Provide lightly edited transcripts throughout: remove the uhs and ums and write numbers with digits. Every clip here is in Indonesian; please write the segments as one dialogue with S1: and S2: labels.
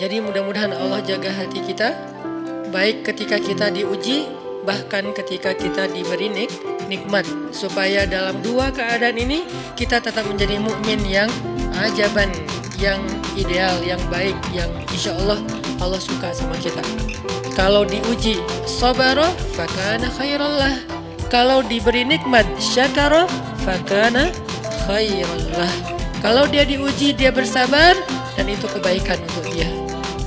S1: Jadi mudah-mudahan Allah jaga hati kita, baik ketika kita diuji, bahkan ketika kita diberi nikmat, supaya dalam dua keadaan ini kita tetap menjadi mukmin yang ajaban, yang ideal, yang baik, yang insya Allah Allah suka sama kita. Kalau diuji sabara fakana khairallah, kalau diberi nikmat syakara fakana khairallah. Kalau dia diuji dia bersabar, dan itu kebaikan untuk dia.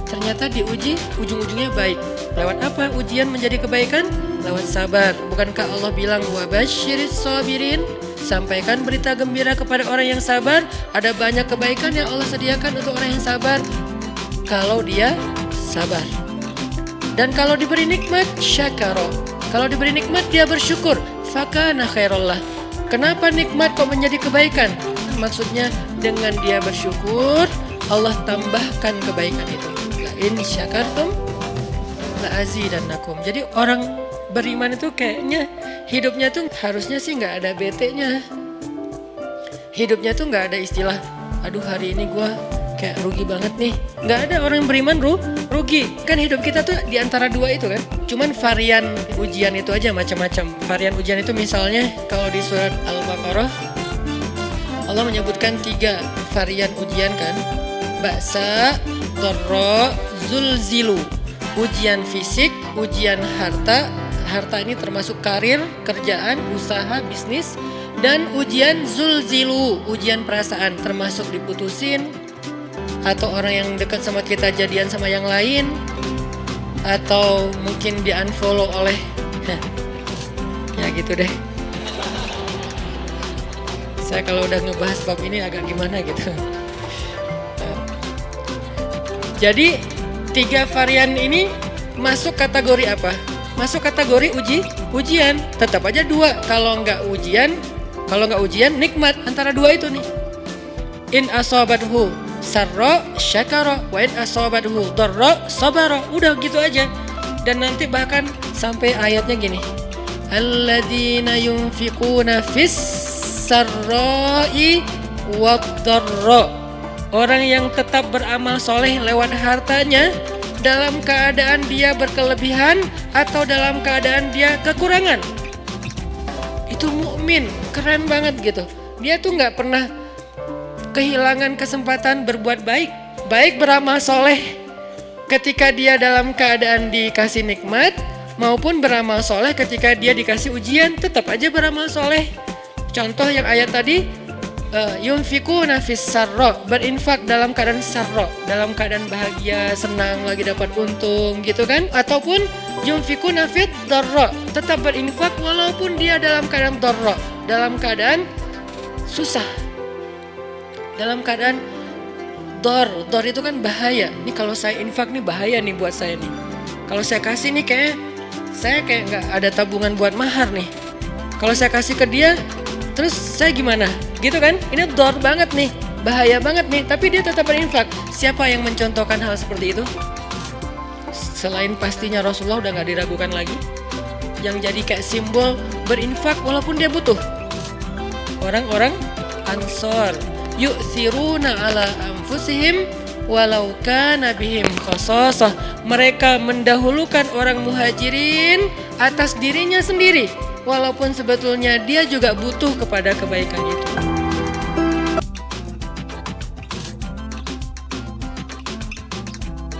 S1: Ternyata diuji ujung-ujungnya baik. Lewat apa ujian menjadi kebaikan? Lewat sabar. Bukankah Allah bilang wabasyiris sabirin? Sampaikan berita gembira kepada orang yang sabar. Ada banyak kebaikan yang Allah sediakan untuk orang yang sabar kalau dia sabar. Dan kalau diberi nikmat syakara, kalau diberi nikmat dia bersyukur, fakana khairallah. Kenapa nikmat kok menjadi kebaikan? Maksudnya dengan dia bersyukur Allah tambahkan kebaikan itu. La in syakartum la azidannakum. Jadi orang beriman itu kayaknya hidupnya tuh harusnya sih nggak ada bete-nya. Hidupnya tuh nggak ada istilah, aduh hari ini gue kayak rugi banget nih. Nggak ada orang yang beriman rugi. Kan hidup kita tuh di antara dua itu kan. Cuman varian ujian itu aja macam-macam. Varian ujian itu misalnya kalau di surat Al-Baqarah Allah menyebutkan 3 varian ujian kan. Ba'sa, dharra, zulzilu. Ujian fisik, ujian harta. Harta ini termasuk karir, kerjaan, usaha, bisnis. Dan ujian zulzilu, ujian perasaan, termasuk diputusin, atau orang yang dekat sama kita jadian sama yang lain, atau mungkin di unfollow oleh ya gitu deh. Saya kalau udah ngebahas bab ini agak gimana gitu. Jadi 3 varian ini masuk kategori apa? Masuk kategori ujian. Tetap aja 2. Kalau nggak ujian nikmat. Antara 2 itu nih. In asabathu sarra syakara wa in asabathu dharra sabara. Udah gitu aja. Dan nanti bahkan sampai ayatnya gini. Alladzina yunfiquna fis sarra'i wad dharra. Orang yang tetap beramal soleh lewat hartanya dalam keadaan dia berkelebihan atau dalam keadaan dia kekurangan. Itu mukmin, keren banget gitu. Dia tuh nggak pernah kehilangan kesempatan berbuat baik. Baik beramal soleh ketika dia dalam keadaan dikasih nikmat, maupun beramal soleh ketika dia dikasih ujian, tetap aja beramal soleh. Contoh yang ayat tadi, yunfikuna fis sarra, berinfak dalam keadaan sarra, dalam keadaan bahagia, senang, lagi dapat untung gitu kan. Ataupun yunfikuna fit dharra, tetap berinfak walaupun dia dalam keadaan dharra, dalam keadaan susah, dalam keadaan dor itu kan bahaya. Ini kalau saya infak nih bahaya nih buat saya nih. Kalau saya kasih nih saya kayak nggak ada tabungan buat mahar nih. Kalau saya kasih ke dia, terus saya gimana? Gitu kan? Ini dor banget nih, bahaya banget nih. Tapi dia tetap berinfak. Siapa yang mencontohkan hal seperti itu? Selain pastinya Rasulullah, udah nggak diragukan lagi. Yang jadi kayak simbol berinfak walaupun dia butuh. Orang-orang Ansor, yu'thiruna ala anfusihim walau kana bihim khasasah. Mereka mendahulukan orang muhajirin atas dirinya sendiri, walaupun sebetulnya dia juga butuh kepada kebaikan itu.